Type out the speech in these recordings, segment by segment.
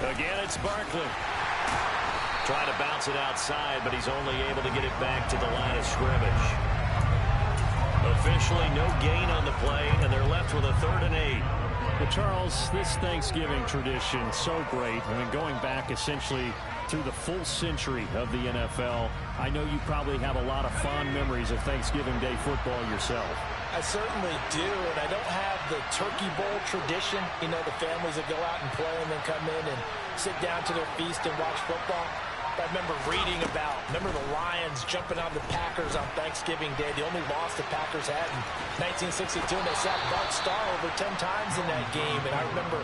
Again, it's Barkley. Trying to bounce it outside, but he's only able to get it back to the line of scrimmage. Officially no gain on the play, and they're left with a 3rd and 8. Well, Charles, this Thanksgiving tradition, so great. I mean, going back essentially through the full century of the NFL, I know you probably have a lot of fond memories of Thanksgiving Day football yourself. I certainly do, and I don't have the Turkey Bowl tradition. You know, the families that go out and play and then come in and sit down to their feast and watch football. I remember reading about, the Lions jumping on the Packers on Thanksgiving Day. The only loss the Packers had in 1962, and they sacked Bart Starr over 10 times in that game. And I remember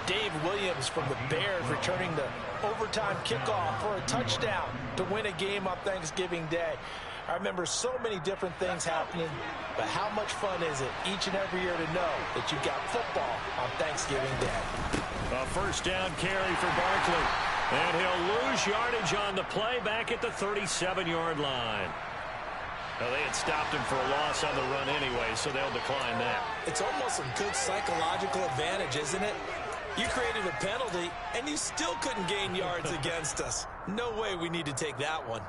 Dave Williams from the Bears returning the overtime kickoff for a touchdown to win a game on Thanksgiving Day. I remember so many different things happening, but how much fun is it each and every year to know that you've got football on Thanksgiving Day? A 1st down carry for Barkley. And he'll lose yardage on the play back at the 37-yard line. Well, they had stopped him for a loss on the run anyway, so they'll decline that. It's almost a good psychological advantage, isn't it? You created a penalty, and you still couldn't gain yards against us. No way we need to take that one.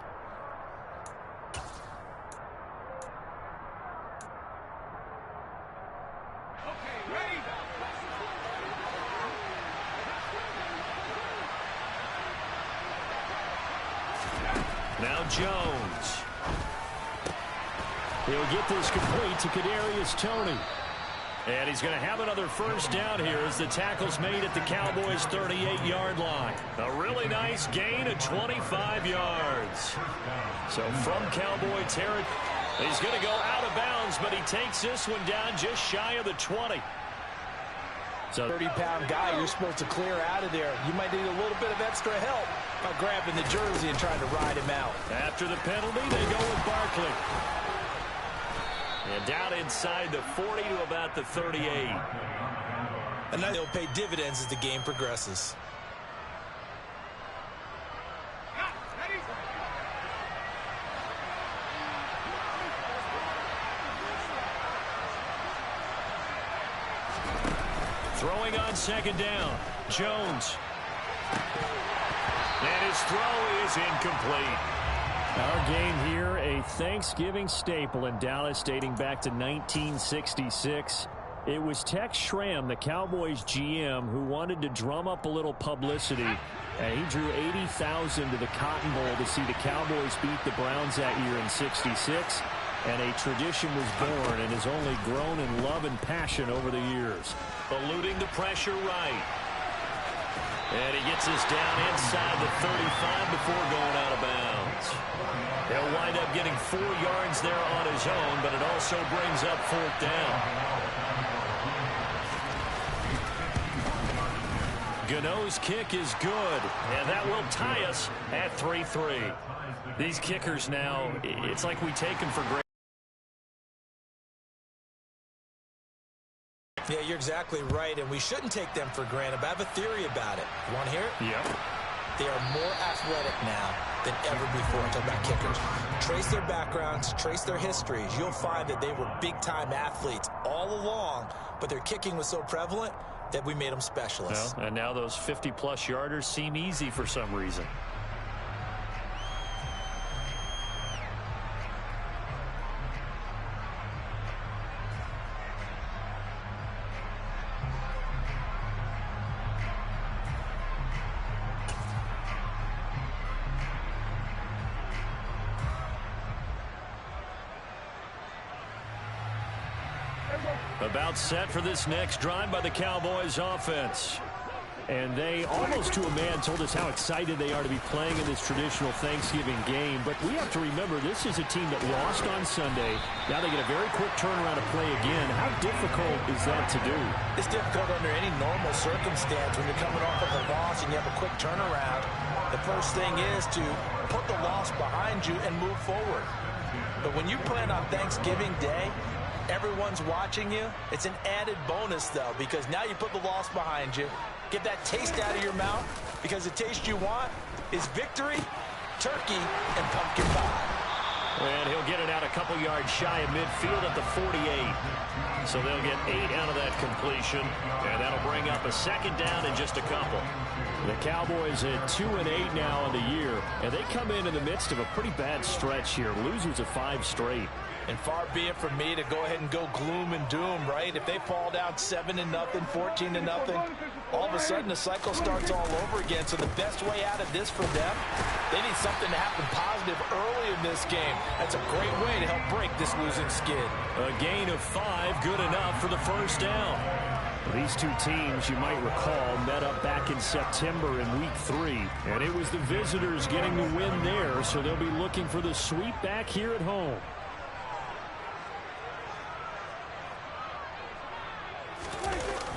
Now Jones. He'll get this complete to Kadarius Toney. And he's going to have another 1st down here as the tackle's made at the Cowboys' 38-yard line. A really nice gain of 25 yards. So from Cowboy territory, he's going to go out of bounds, but he takes this one down just shy of the 20. So 30-pound guy you're supposed to clear out of there. You might need a little bit of extra help by grabbing the jersey and trying to ride him out. After the penalty, they go with Barkley. And down inside the 40 to about the 38. And now they'll pay dividends as the game progresses. Throwing on 2nd down. Jones. And his throw is incomplete. Our game here, a Thanksgiving staple in Dallas dating back to 1966. It was Tex Schramm, the Cowboys GM, who wanted to drum up a little publicity. And he drew 80,000 to the Cotton Bowl to see the Cowboys beat the Browns that year in '66. And a tradition was born and has only grown in love and passion over the years. Eluding the pressure right. And he gets us down inside the 35 before going out of bounds. He'll wind up getting 4 yards there on his own, but it also brings up 4th down. Gano's kick is good, and that will tie us at 3-3. These kickers now, it's like we take them for granted. Yeah, you're exactly right, and we shouldn't take them for granted, but I have a theory about it. You want to hear it? Yep. They are more athletic now than ever before. I'm talking about kickers. Trace their backgrounds, trace their histories. You'll find that they were big-time athletes all along, but their kicking was so prevalent that we made them specialists. Well, and now those 50-plus yarders seem easy for some reason. About set for this next drive by the Cowboys offense. And they, almost to a man, told us how excited they are to be playing in this traditional Thanksgiving game. But we have to remember, this is a team that lost on Sunday. Now they get a very quick turnaround to play again. How difficult is that to do? It's difficult under any normal circumstance when you're coming off of a loss and you have a quick turnaround. The first thing is to put the loss behind you and move forward. But when you play on Thanksgiving Day, everyone's watching you. It's an added bonus, though, because now you put the loss behind you. Get that taste out of your mouth, because the taste you want is victory, turkey, and pumpkin pie. And he'll get it out a couple yards shy of midfield at the 48. So they'll get 8 out of that completion, and that'll bring up a second down in just a couple. The Cowboys at 2-8 now in the year, and they come in the midst of a pretty bad stretch here. Losers of 5 straight. And far be it from me to go ahead and go gloom and doom, right? If they fall down 7-0, 14-0, all of a sudden the cycle starts all over again. So the best way out of this for them, they need something to happen positive early in this game. That's a great way to help break this losing skid. A gain of 5, good enough for the first down. These two teams, you might recall, met up back in September in Week 3. And it was the visitors getting the win there, so they'll be looking for the sweep back here at home.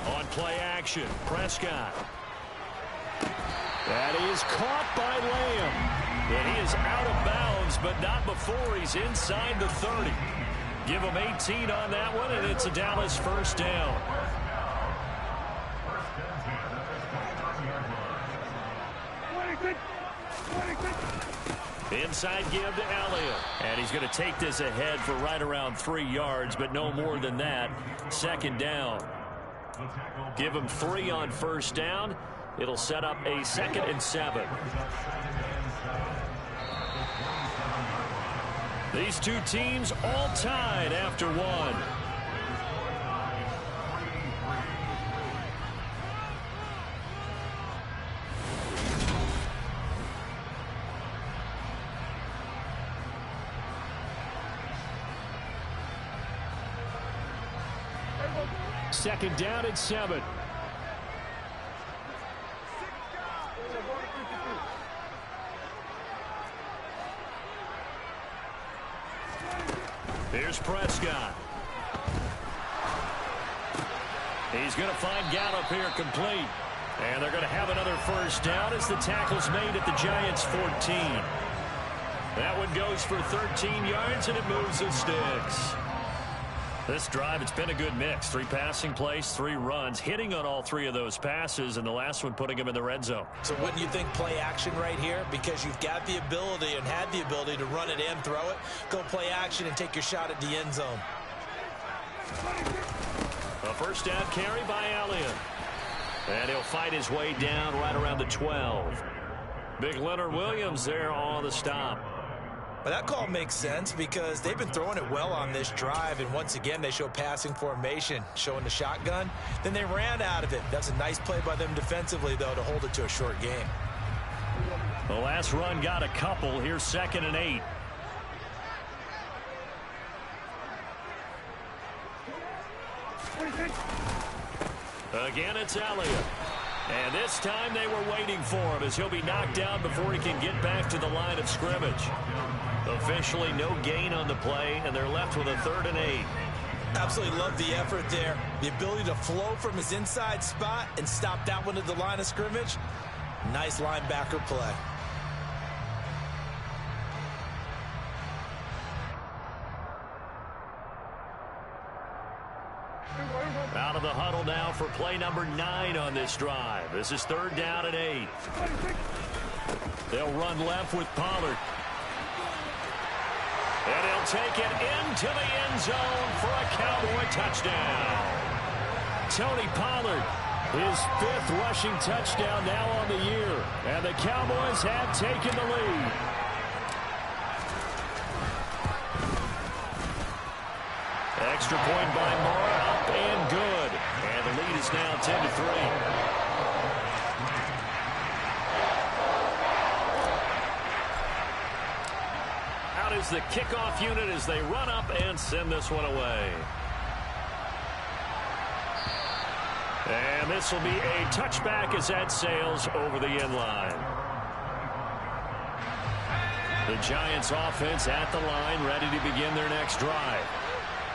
On play action, Prescott. That is caught by Lamb. And he is out of bounds, but not before he's inside the 30. Give him 18 on that one, and it's a Dallas first down. Inside give to Elliott. And he's going to take this ahead for right around 3 yards, but no more than that. Second down. Give him 3 on first down. It'll set up a 2nd and 7. These two teams all tied after 1. Second down and 7. Here's Prescott. He's going to find Gallup here complete. And they're going to have another first down as the tackle's made at the Giants' 14. That one goes for 13 yards, and it moves the sticks. This drive, it's been a good mix. 3 passing plays, 3 runs, hitting on all 3 of those passes, and the last one putting him in the red zone. So wouldn't you think play action right here? Because you've got the ability and had the ability to run it and throw it. Go play action and take your shot at the end zone. A first down carry by Elliott. And he'll fight his way down right around the 12. Big Leonard Williams there on the stop. But that call makes sense because they've been throwing it well on this drive, and once again they show passing formation, showing the shotgun. Then they ran out of it. That's a nice play by them defensively, though, to hold it to a short game. The last run got a couple. Here's 2nd and 8. Again, it's Elliott. And this time they were waiting for him as he'll be knocked down before he can get back to the line of scrimmage. Officially no gain on the play, and they're left with a 3rd and 8. Absolutely love the effort there. The ability to flow from his inside spot and stop that one at the line of scrimmage. Nice linebacker play. Out of the huddle now for play number 9 on this drive. This is 3rd down and 8. They'll run left with Pollard. And he'll take it into the end zone for a Cowboy touchdown. Tony Pollard, his 5th rushing touchdown now on the year. And the Cowboys have taken the lead. Extra point by Moore, up and good. And the lead is now 10-3. Out is the kickoff unit as they run up and send this one away. And this will be a touchback as that sails over the end line. The Giants offense at the line, ready to begin their next drive.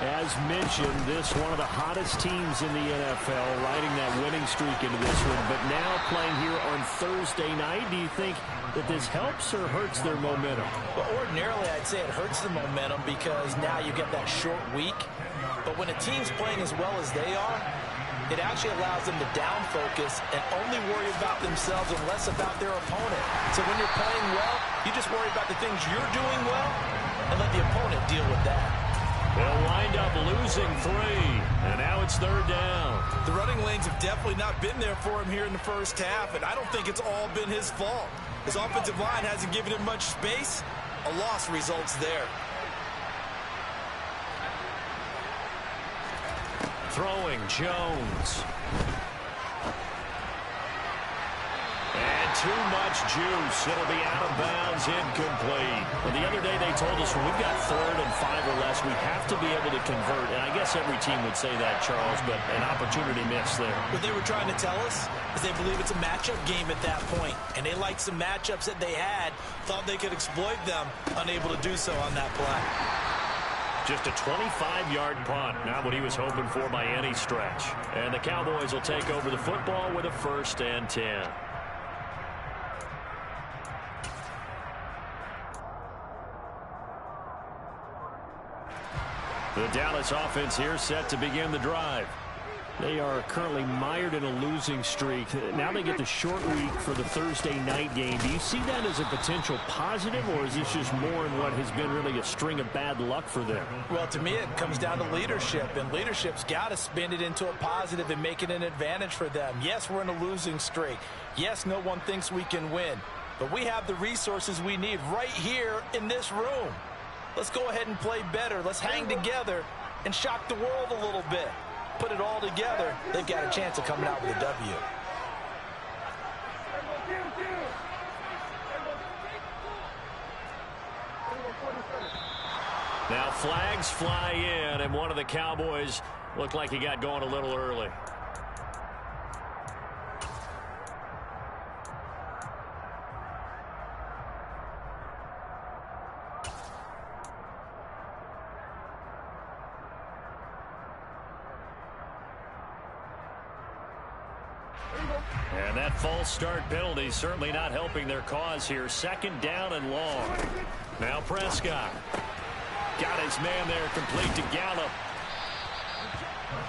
As mentioned, this one of the hottest teams in the NFL, riding that winning streak into this one. But now playing here on Thursday night, do you think that this helps or hurts their momentum? Well, ordinarily, I'd say it hurts the momentum because now you get that short week. But when a team's playing as well as they are, it actually allows them to down focus and only worry about themselves and less about their opponent. So when you're playing well, you just worry about the things you're doing well, and let the opponent deal with that. They'll wind up losing 3, and now it's 3rd down. The running lanes have definitely not been there for him here in the first half, and I don't think it's all been his fault. His offensive line hasn't given him much space. A loss results there. Throwing Jones. And too much juice. It'll be out of bounds, incomplete. Well, the other day they told us when we've got 3rd and 5 or less, we have to be able to convert. And I guess every team would say that, Charles, but an opportunity missed there. What they were trying to tell us is they believe it's a matchup game at that point. And they liked some matchups that they had, thought they could exploit them, unable to do so on that play. Just a 25-yard punt, not what he was hoping for by any stretch. And the Cowboys will take over the football with a 1st and 10. The Dallas offense here set to begin the drive. They are currently mired in a losing streak. Now they get the short week for the Thursday night game. Do you see that as a potential positive, or is this just more in what has been really a string of bad luck for them? Well, to me, it comes down to leadership, and leadership's got to spin it into a positive and make it an advantage for them. Yes, we're in a losing streak. Yes, no one thinks we can win, but we have the resources we need right here in this room. Let's go ahead and play better. Let's hang together and shock the world a little bit. Put it all together, they've got a chance of coming out with a W. Now flags fly in, and one of the Cowboys looked like he got going a little early. And that false start penalty certainly not helping their cause here. 2nd down and long. Now Prescott. Got his man there, complete to Gallup.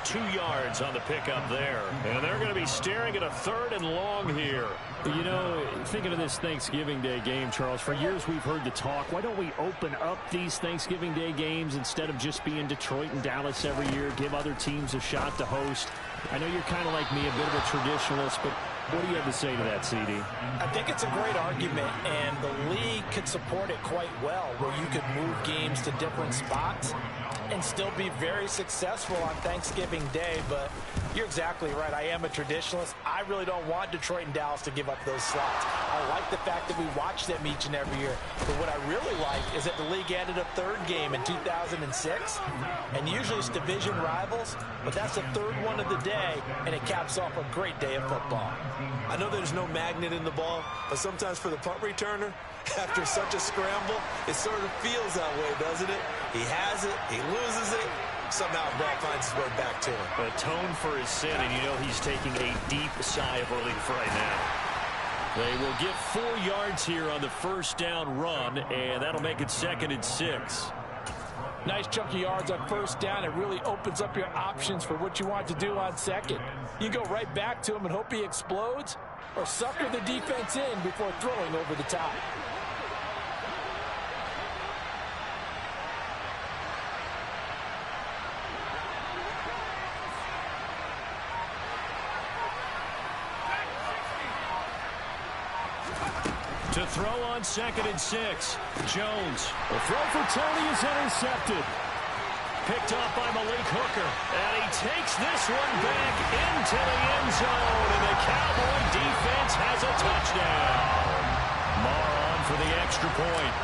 2 yards on the pickup there. And they're going to be staring at a 3rd and long here. You know, thinking of this Thanksgiving Day game, Charles, for years we've heard the talk, why don't we open up these Thanksgiving Day games instead of just being Detroit and Dallas every year, give other teams a shot to host? I know you're kind of like me, a bit of a traditionalist, but what do you have to say to that, CD? I think it's a great argument, and the league could support it quite well, where you could move games to different spots and still be very successful on Thanksgiving Day. But you're exactly right. I am a traditionalist. I really don't want Detroit and Dallas to give up those slots. I like the fact that we watch them each and every year. But what I really like is that the league added a 3rd game in 2006. And usually it's division rivals, but that's the 3rd one of the day, and it caps off a great day of football. I know there's no magnet in the ball, but sometimes for the punt returner, after such a scramble, it sort of feels that way, doesn't it? He has it, he loses it, somehow the ball finds its way back to him. Atone for his sin, and you know he's taking a deep sigh of relief right now. They will get 4 yards here on the 1st down run, and that'll make it 2nd and 6. Nice chunk of yards on 1st down. It really opens up your options for what you want to do on 2nd. You go right back to him and hope he explodes, or sucker the defense in before throwing over the top. To throw on 2nd and 6. Jones. The throw for Tony is intercepted. Picked off by Malik Hooker. And he takes this one back into the end zone. And the Cowboy defense has a touchdown. Marr on for the extra point.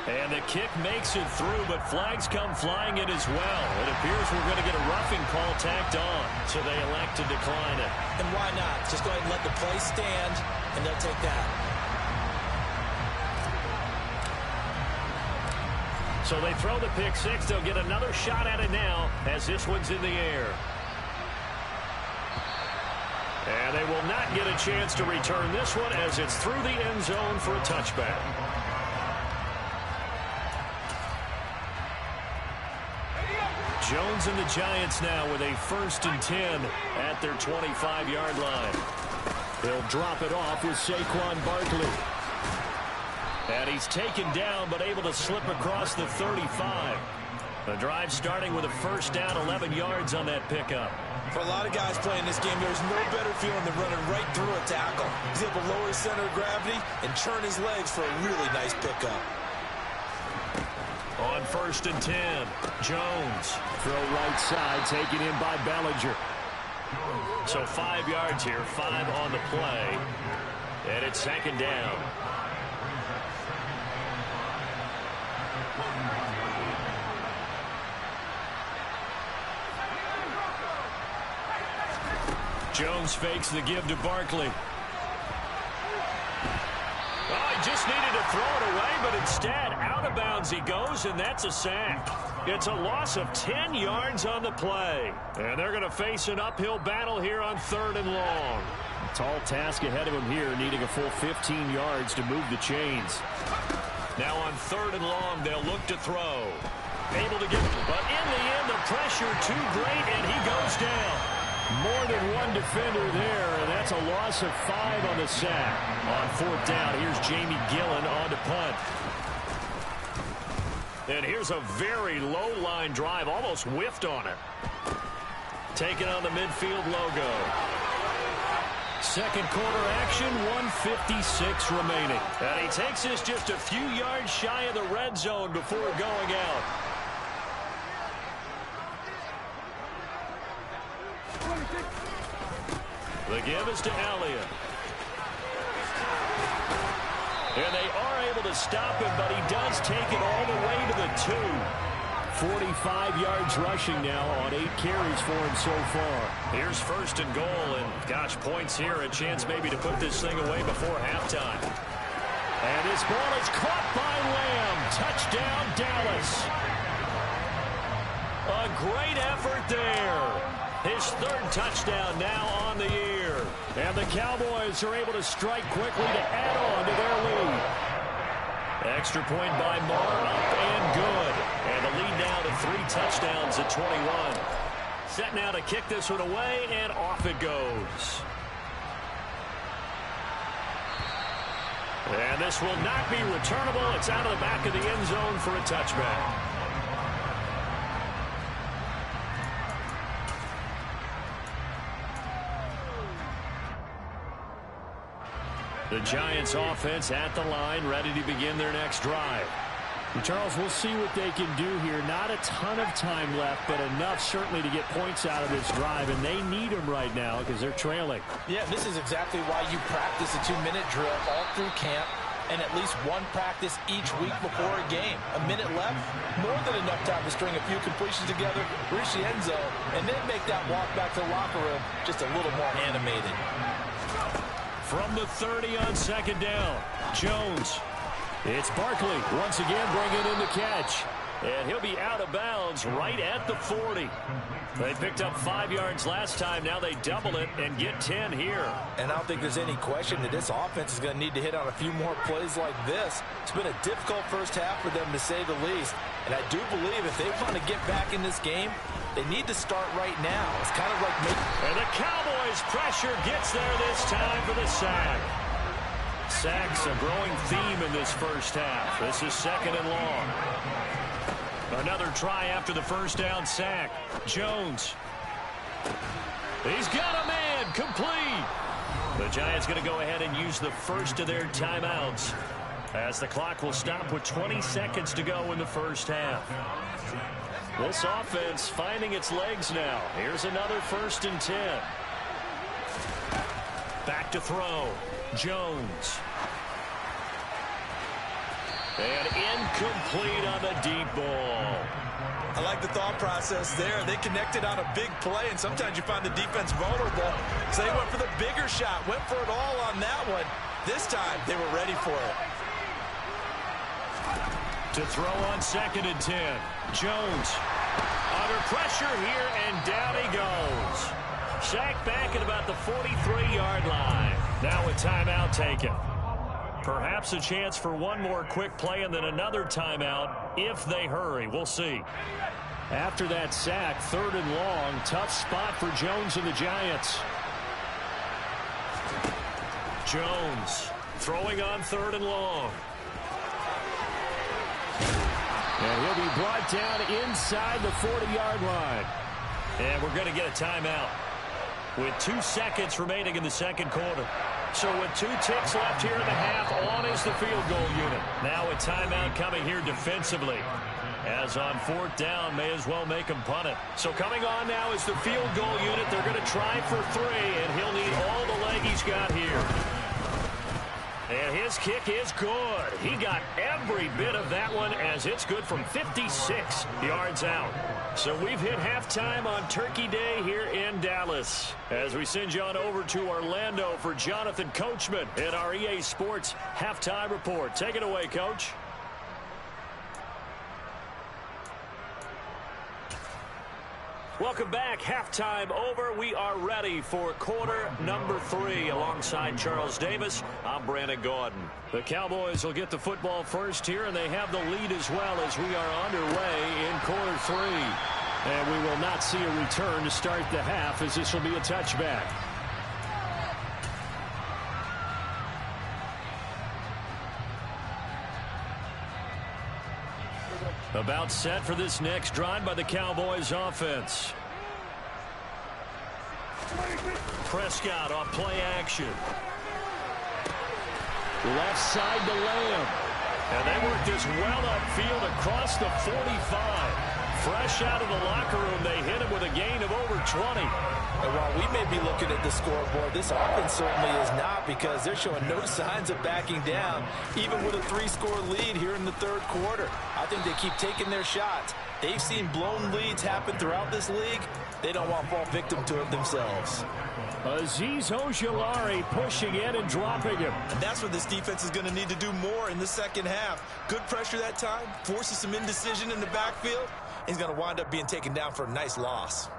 And the kick makes it through, but flags come flying in as well. It appears we're going to get a roughing call tacked on, so they elect to decline it. And why not? Just go ahead and let the play stand, and they'll take that. So they throw the pick 6. They'll get another shot at it now as this one's in the air. And they will not get a chance to return this one as it's through the end zone for a touchback. Jones and the Giants now with a 1st and 10 at their 25-yard line. He'll drop it off with Saquon Barkley. And he's taken down but able to slip across the 35. The drive starting with a first down, 11 yards on that pickup. For a lot of guys playing this game, there's no better feeling than running right through a tackle. He's able to lower his center of gravity and churn his legs for a really nice pickup. On 1st and 10, Jones. Throw right side, taken in by Bellinger. So 5 yards here, 5 on the play. And it's 2nd down. Jones fakes the give to Barkley. Oh, he just needed to throw it away, but instead, out of bounds he goes, and that's a sack. It's a loss of 10 yards on the play. And they're going to face an uphill battle here on 3rd and long. Tall task ahead of him here, needing a full 15 yards to move the chains. Now on 3rd and long, they'll look to throw. Able to get, but in the end, the pressure too great, and he goes down. More than one defender there, and that's a loss of 5 on the sack. On 4th down, here's Jamie Gillen on to punt. And here's a very low-line drive, almost whiffed on it. Taking on the midfield logo. 2nd quarter action, 1:56 remaining. And he takes this just a few yards shy of the red zone before going out. The give is to Elliott. And they are able to stop him, but he does take it all the way to the 2. 45 yards rushing now on 8 carries for him so far. Here's 1st and goal, and gosh, points here, a chance maybe to put this thing away before halftime. And this ball is caught by Lamb. Touchdown, Dallas. A great effort there. His 3rd touchdown now on the year. And the Cowboys are able to strike quickly to add on to their lead. Extra point by Marr, up and good. And the lead now to 3 touchdowns at 21. Set now to kick this one away, and off it goes. And this will not be returnable. It's out of the back of the end zone for a touchback. The Giants offense at the line, ready to begin their next drive. And Charles, we'll see what they can do here. Not a ton of time left, but enough certainly to get points out of this drive, and they need them right now because they're trailing. Yeah, this is exactly why you practice a 2-minute drill all through camp and at least one practice each week before a game. A minute left, more than enough time to string a few completions together, reach the end zone, and then make that walk back to the locker room just a little more animated. From the 30 on 2nd down, Jones. It's Barkley once again bringing in the catch. And he'll be out of bounds right at the 40. They picked up 5 yards last time. Now they double it and get 10 here. And I don't think there's any question that this offense is going to need to hit on a few more plays like this. It's been a difficult first half for them, to say the least. And I do believe if they want to get back in this game, they need to start right now. It's kind of like and the Cowboys' pressure gets there this time for the sack. Sacks a growing theme in this first half. This is 2nd and long. Another try after the first down sack. Jones. He's got a man. Complete. The Giants going to go ahead and use the first of their timeouts as the clock will stop with 20 seconds to go in the first half. This offense finding its legs now. Here's another 1st and 10. Back to throw. Jones. And incomplete on the deep ball. I like the thought process there. They connected on a big play, and sometimes you find the defense vulnerable. So they went for the bigger shot, went for it all on that one. This time, they were ready for it. To throw on 2nd and 10. Jones under pressure here, and down he goes. Sacked back at about the 43-yard line. Now a timeout taken. Perhaps a chance for one more quick play and then another timeout if they hurry. We'll see. After that sack, 3rd and long, tough spot for Jones and the Giants. Jones throwing on 3rd and long. And he'll be brought down inside the 40-yard line. And we're going to get a timeout with 2 seconds remaining in the second quarter. So with 2 ticks left here in the half, on is the field goal unit. Now a timeout coming here defensively. As on 4th down, may as well make him punt it. So coming on now is the field goal unit. They're going to try for 3, and he'll need all the leg he's got here. And his kick is good. He got every bit of that one as it's good from 56 yards out. So we've hit halftime on Turkey Day here in Dallas. As we send you on over to Orlando for Jonathan Coachman in our EA Sports Halftime Report. Take it away, Coach. Welcome back. Halftime over. We are ready for quarter number 3. Alongside Charles Davis, I'm Brandon Gaudin. The Cowboys will get the football first here, and they have the lead as well as we are underway in quarter 3. And we will not see a return to start the half, as this will be a touchback. About set for this next drive by the Cowboys offense. Prescott off play action. Left side to Lamb. And they work this well upfield across the 45. Fresh out of the locker room, they hit him with a gain of over 20. And while we may be looking at the scoreboard, this offense certainly is not, because they're showing no signs of backing down, even with a 3-score lead here in the 3rd quarter. I think they keep taking their shots. They've seen blown leads happen throughout this league. They don't want to fall victim to it themselves. Azeez Ojulari pushing in and dropping him. And that's what this defense is going to need to do more in the second half. Good pressure that time, forces some indecision in the backfield. He's going to wind up being taken down for a nice loss.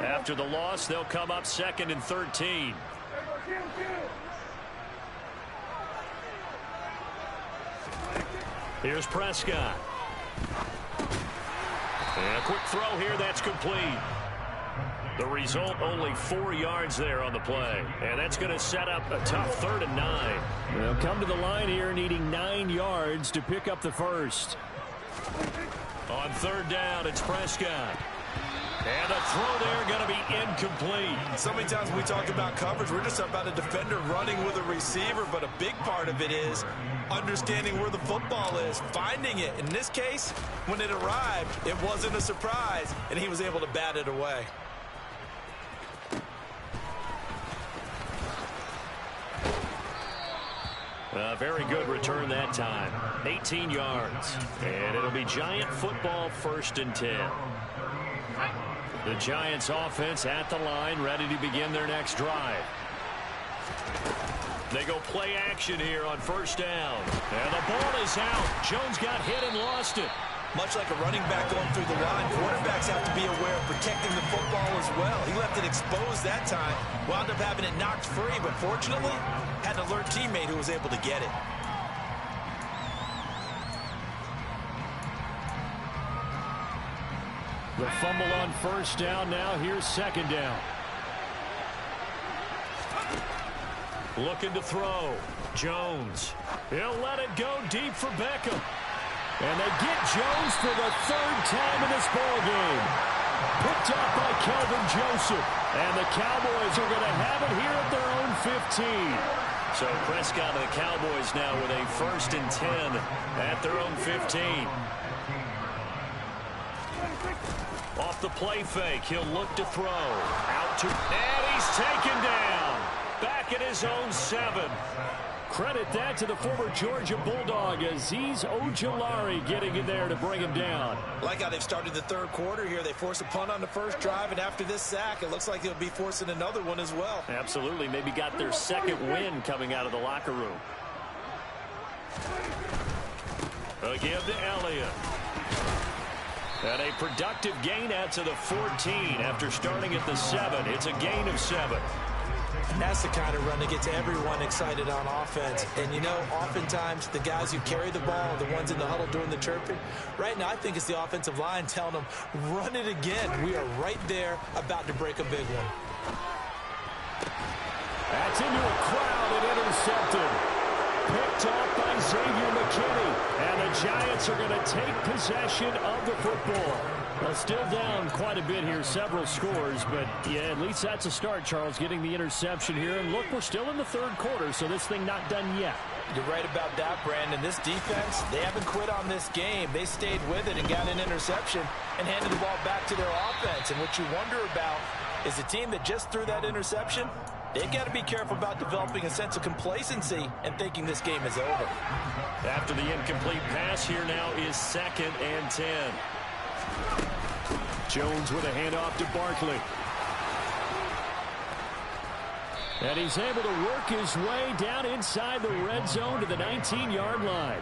After the loss, they'll come up 2nd and 13. Here's Prescott. And a quick throw here, that's complete. The result, only 4 yards there on the play. And that's going to set up a tough 3rd and 9. They'll come to the line here needing 9 yards to pick up the first. On 3rd down, it's Prescott. And a throw there going to be incomplete. So many times when we talk about coverage, we're just about a defender running with a receiver, but a big part of it is understanding where the football is, finding it. In this case, when it arrived, it wasn't a surprise, and he was able to bat it away. A very good return that time. 18 yards. And it'll be Giant football, 1st and 10. The Giants offense at the line, ready to begin their next drive. They go play action here on 1st down. And the ball is out. Jones got hit and lost it. Much like a running back going through the line, quarterbacks have to be aware of protecting the football as well. He left it exposed that time, wound up having it knocked free, but fortunately, had an alert teammate who was able to get it. The fumble on 1st down now. Here's 2nd down. Looking to throw. Jones. He'll let it go deep for Beckham. And they get Jones for the 3rd time in this ballgame. Picked up by Kelvin Joseph. And the Cowboys are going to have it here at their own 15. So Prescott and the Cowboys now with a 1st and 10 at their own 15. Off the play fake, he'll look to throw. Out to, and he's taken down. Back at his own 7. Credit that to the former Georgia Bulldog, Azeez Ojulari getting in there to bring him down. Like how they've started the 3rd quarter here. They force a punt on the 1st drive, and after this sack, it looks like they'll be forcing another one as well. Absolutely. Maybe got their 2nd win coming out of the locker room. A give to Elliott. And a productive gain out to the 14 after starting at the 7. It's a gain of 7. And that's the kind of run that gets everyone excited on offense. And, you know, oftentimes the guys who carry the ball are the ones in the huddle doing the chirping. Right now, I think it's the offensive line telling them, run it again. We are right there about to break a big one. That's into a crowd and intercepted. Picked off by Xavier McKinney. And the Giants are going to take possession of the football. Well, still down quite a bit here, several scores, but yeah, at least that's a start, Charles, getting the interception here. And look, we're still in the third quarter, so this thing not done yet. You're right about that, Brandon. This defense, they haven't quit on this game. They stayed with it and got an interception and handed the ball back to their offense. And what you wonder about is the team that just threw that interception, they've got to be careful about developing a sense of complacency and thinking this game is over. After the incomplete pass, here now is 2nd and 10. Jones with a handoff to Barkley. And he's able to work his way down inside the red zone to the 19-yard line.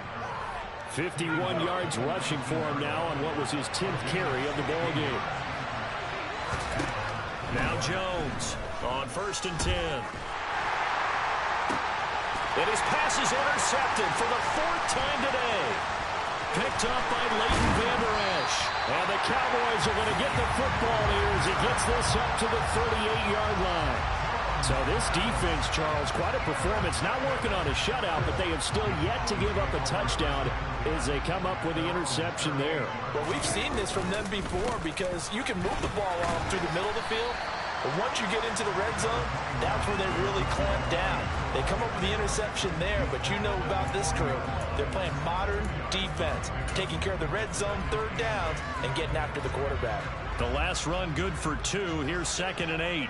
51 yards rushing for him now on what was his 10th carry of the ball game. Now Jones on 1st and 10. And his pass is intercepted for the 4th time today. Picked up by Leighton Vander Esch. And the Cowboys are going to get the football here as he gets this up to the 38-yard line. So this defense, Charles, quite a performance. Not working on a shutout, but they have still yet to give up a touchdown as they come up with the interception there. Well, we've seen this from them before because you can move the ball on through the middle of the field. But once you get into the red zone, that's where they really clamp down. They come up with the interception there, but you know about this crew. They're playing modern defense, taking care of the red zone, 3rd downs, and getting after the quarterback. The last run good for 2. Here's 2nd and 8.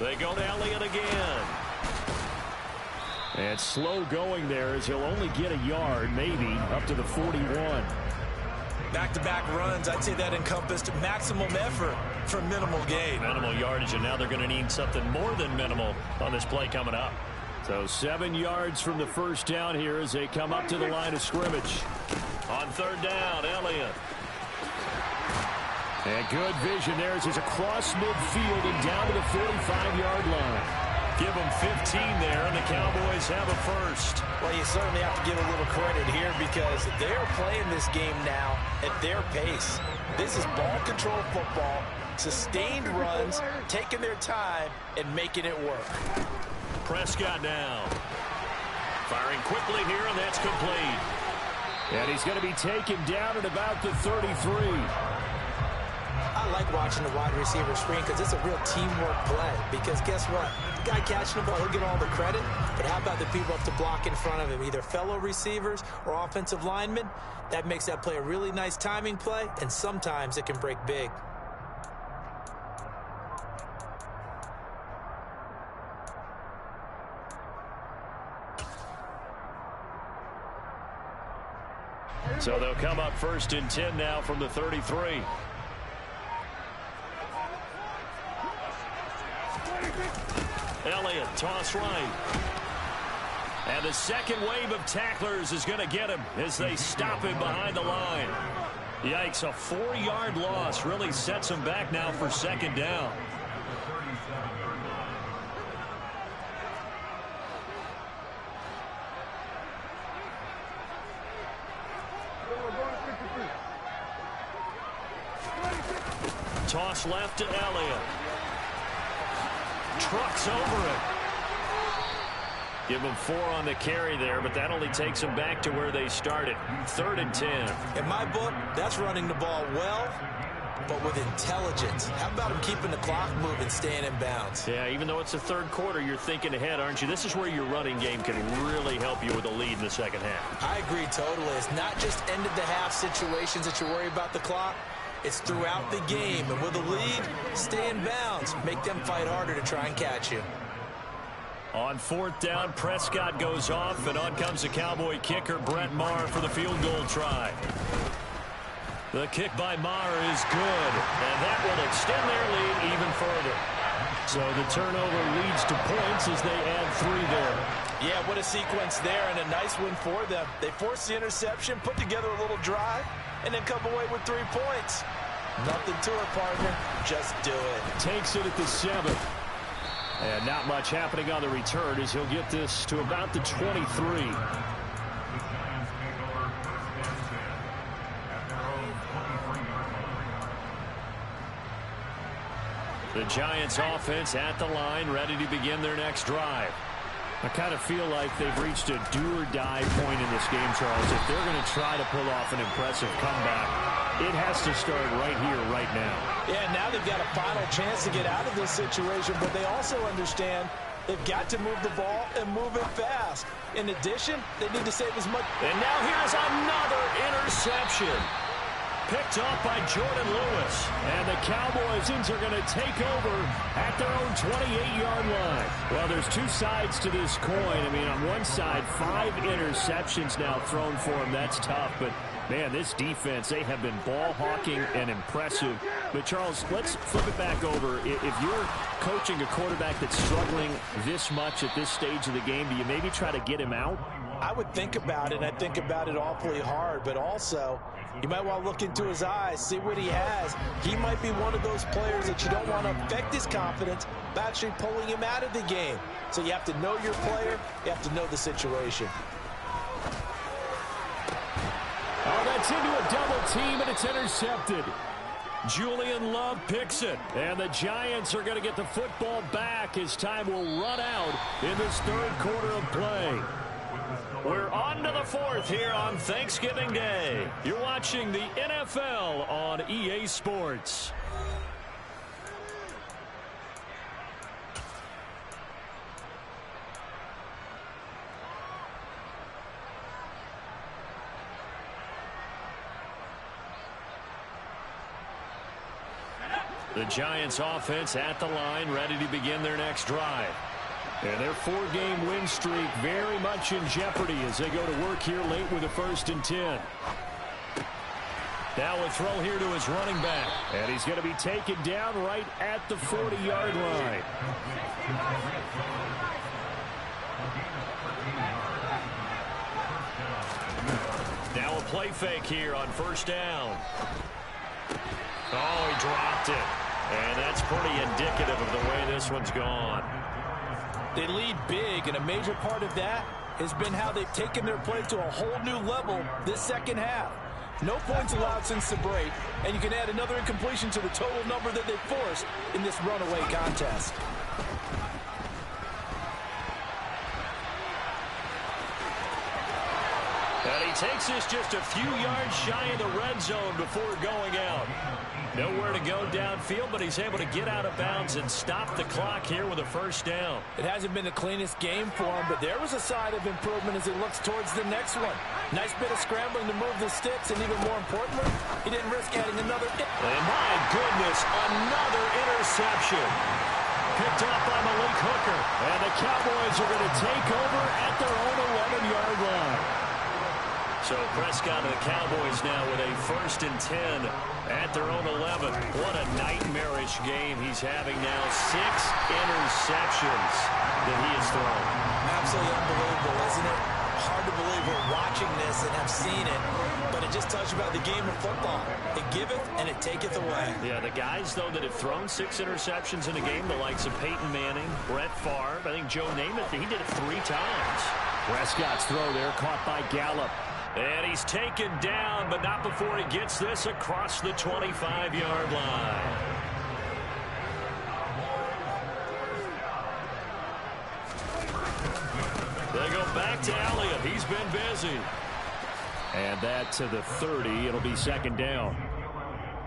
They go to Elliott again. And slow going there as he'll only get a yard, maybe, up to the 41. Back-to-back runs, I'd say that encompassed maximum effort for minimal gain. Minimal yardage, and now they're going to need something more than minimal on this play coming up. So 7 yards from the first down here as they come up to the line of scrimmage. On 3rd down, Elliott. And good vision there as he's across midfield and down to the 45-yard line. Give them 15 there, and the Cowboys have a first. Well, you certainly have to give a little credit here because they're playing this game now at their pace. This is ball control football, sustained runs, taking their time, and making it work. Prescott now. Firing quickly here, and that's complete. And he's going to be taken down at about the 33. I like watching the wide receiver screen because it's a real teamwork play. Because guess what? The guy catching the ball, he'll get all the credit. But how about the people up to block in front of him, either fellow receivers or offensive linemen? That makes that play a really nice timing play, and sometimes it can break big. So they'll come up 1st and 10 now from the 33. Elliott, toss right. And the second wave of tacklers is going to get him as they stop him behind the line. Yikes, a 4-yard loss really sets him back now for 2nd down. Toss left to Elliott. Trucks over it. Give them 4 on the carry there, but that only takes them back to where they started. 3rd and 10. In my book, that's running the ball well, but with intelligence. How about him keeping the clock moving, staying in bounds? Yeah, even though it's the 3rd quarter, you're thinking ahead, aren't you? This is where your running game can really help you with a lead in the 2nd half. I agree totally. It's not just end-of-the-half situations that you worry about the clock. It's throughout the game. And with a lead, stay in bounds. Make them fight harder to try and catch you. On 4th down, Prescott goes off, and on comes the Cowboy kicker, Brett Maher, for the field goal try. The kick by Maher is good, and that will extend their lead even further. So the turnover leads to points as they add 3 there. Yeah, what a sequence there, and a nice win for them. They forced the interception, put together a little drive, and then come away with 3 points. Nothing to it, partner. Just do it. Takes it at the 7. And not much happening on the return as he'll get this to about the 23. The Giants offense at the line, ready to begin their next drive. I kind of feel like they've reached a do-or-die point in this game, Charles. If they're going to try to pull off an impressive comeback, it has to start right here, right now. Yeah, now they've got a final chance to get out of this situation, but they also understand they've got to move the ball and move it fast. In addition, they need to save as much. And now here's another interception. Picked off by Jordan Lewis. And the Cowboys are going to take over at their own 28-yard line. Well, there's two sides to this coin. I mean, on one side, 5 interceptions now thrown for him. That's tough. But, man, this defense, they have been ball hawking and impressive. But, Charles, let's flip it back over. If you're coaching a quarterback that's struggling this much at this stage of the game, do you maybe try to get him out? I would think about it. I think about it awfully hard, but also you might want to look into his eyes, see what he has. He might be one of those players that you don't want to affect his confidence by actually pulling him out of the game. So you have to know your player. You have to know the situation. Oh, that's into a double team, and it's intercepted. Julian Love picks it. And the Giants are going to get the football back as time will run out in this third quarter of play. We're on to the 4th here on Thanksgiving Day. You're watching the NFL on EA Sports. The Giants offense at the line, ready to begin their next drive. And their 4-game win streak very much in jeopardy as they go to work here late with a 1st and 10. Now a throw here to his running back. And he's going to be taken down right at the 40-yard line. Now a play fake here on 1st down. Oh, he dropped it. And that's pretty indicative of the way this one's gone. They lead big, and a major part of that has been how they've taken their play to a whole new level this second half. No points allowed since the break, and you can add another incompletion to the total number that they've forced in this runaway contest. And he takes this just a few yards shy of the red zone before going out. Nowhere to go downfield, but he's able to get out of bounds and stop the clock here with a 1st down. It hasn't been the cleanest game for him, but there was a sign of improvement as he looks towards the next one. Nice bit of scrambling to move the sticks, and even more importantly, he didn't risk adding another. And my goodness, another interception. Picked off by Malik Hooker. And the Cowboys are going to take over at their own 11-yard line. So Prescott and the Cowboys now with a 1st and 10 at their own 11. What a nightmarish game he's having now. 6 interceptions that he has thrown. Absolutely unbelievable, isn't it? Hard to believe we're watching this and have seen it, but it just tells you about the game of football. It giveth and it taketh away. Yeah, the guys, though, that have thrown 6 interceptions in a game, the likes of Peyton Manning, Brett Favre, I think Joe Namath, he did it 3 times. Prescott's throw there caught by Gallup. And he's taken down, but not before he gets this across the 25-yard line. They go back to Elliott. He's been busy. And that to the 30. It'll be 2nd down.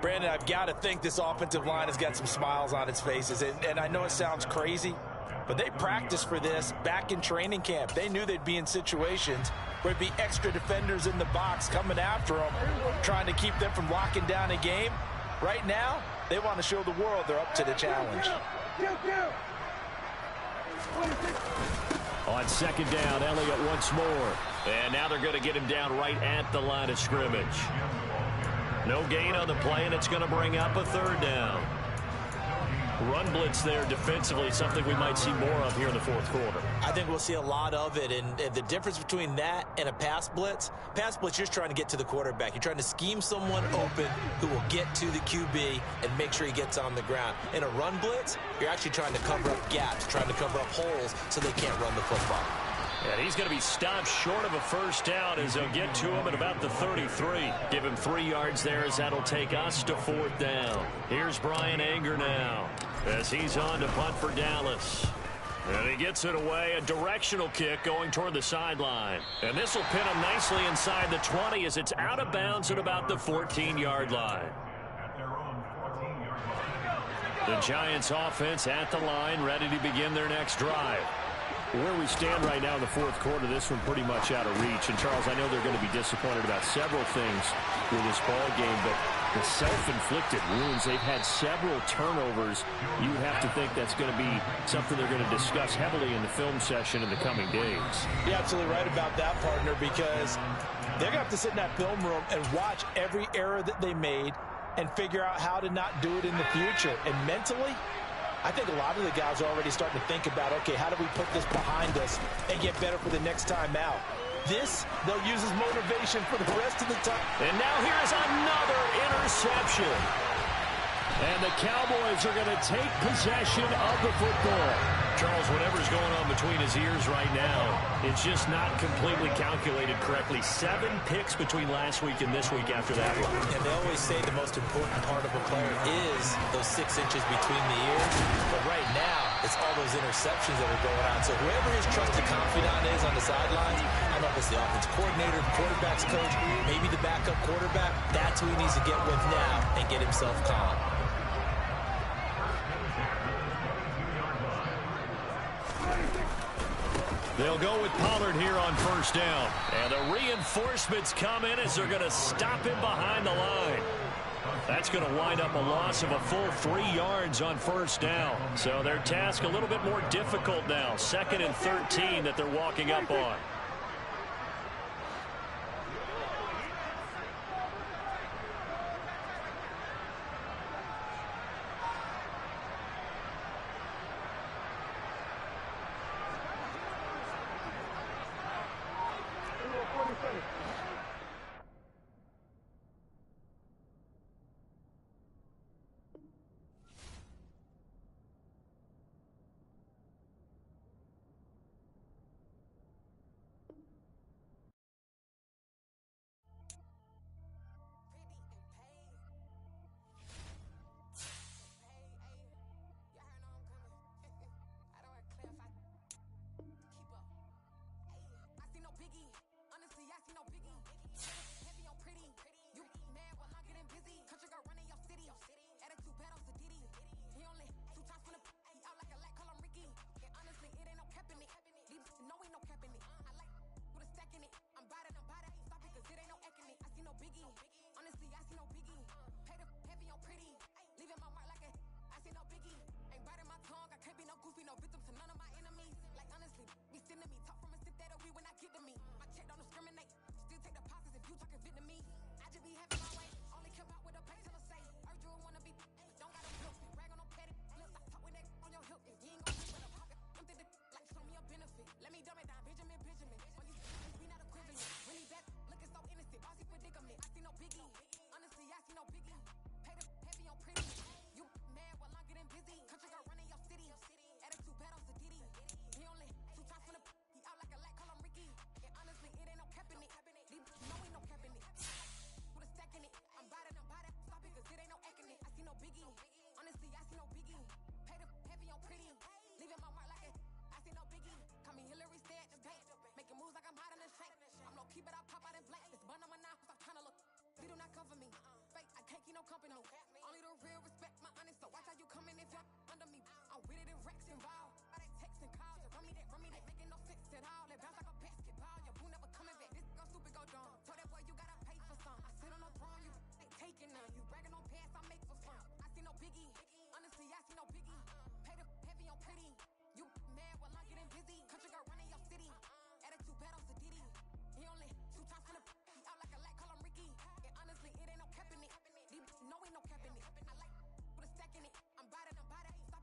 Brandon, I've got to think this offensive line has got some smiles on its faces. And I know it sounds crazy, but they practiced for this back in training camp. They knew they'd be in situations where there'd be extra defenders in the box coming after them, trying to keep them from locking down a game. Right now, they want to show the world they're up to the challenge. On 2nd down, Elliott once more. And now they're going to get him down right at the line of scrimmage. No gain on the play, and it's going to bring up a 3rd down. Run blitz there defensively, something we might see more of here in the fourth quarter. I think we'll see a lot of it, and the difference between that and a pass blitz, you're just trying to get to the quarterback. You're trying to scheme someone open who will get to the QB and make sure he gets on the ground. In a run blitz, you're actually trying to cover up gaps, trying to cover up holes so they can't run the football. And he's going to be stopped short of a first down as they'll get to him at about the 33. Give him 3 yards there as that'll take us to 4th down. Here's Brian Anger now as he's on to punt for Dallas. And he gets it away, a directional kick going toward the sideline. And this will pin him nicely inside the 20 as it's out of bounds at about the 14-yard line. The Giants offense at the line, ready to begin their next drive. Where we stand right now in the fourth quarter, this one pretty much out of reach. And, Charles, I know they're going to be disappointed about several things with this ball game, but the self-inflicted wounds, they've had several turnovers. You would have to think that's going to be something they're going to discuss heavily in the film session in the coming days. You're absolutely right about that, partner, because they're going to have to sit in that film room and watch every error that they made and figure out how to not do it in the future. And mentally, I think a lot of the guys are already starting to think about, okay, how do we put this behind us and get better for the next time out? This, they'll use as motivation for the rest of the time. And now here's another interception. And the Cowboys are going to take possession of the football. Charles, whatever's going on between his ears right now, it's just not completely calculated correctly. 7 picks between last week and this week after that one. And they always say the most important part of a player is those 6 inches between the ears. But right now, it's all those interceptions that are going on. So whoever his trusted confidant is on the sidelines, I don't know if it's the offensive coordinator, the quarterback's coach, maybe the backup quarterback, that's who he needs to get with now and get himself calm. They'll go with Pollard here on first down. And the reinforcements come in as they're going to stop him behind the line. That's going to wind up a loss of a full 3 yards on first down. So their task a little bit more difficult now. 2nd and 13 that they're walking up on. No, ain't no cap in it. I like with a stack in it. I'm bad at stop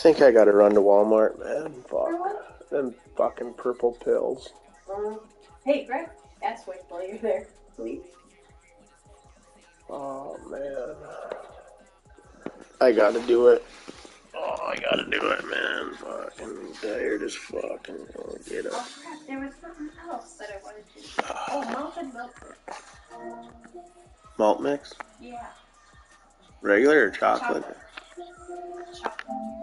think I gotta run to Walmart, man. Fuck. Them fucking purple pills. Hey, Greg. That's wait while you're there, please. Oh, man. I gotta do it. Oh, I gotta do it, man. Fucking tired as fuck. And get up. Oh, crap. There was something else that I wanted to. Oh, malted milk. Malt mix? Yeah. Regular or chocolate? Chocolate.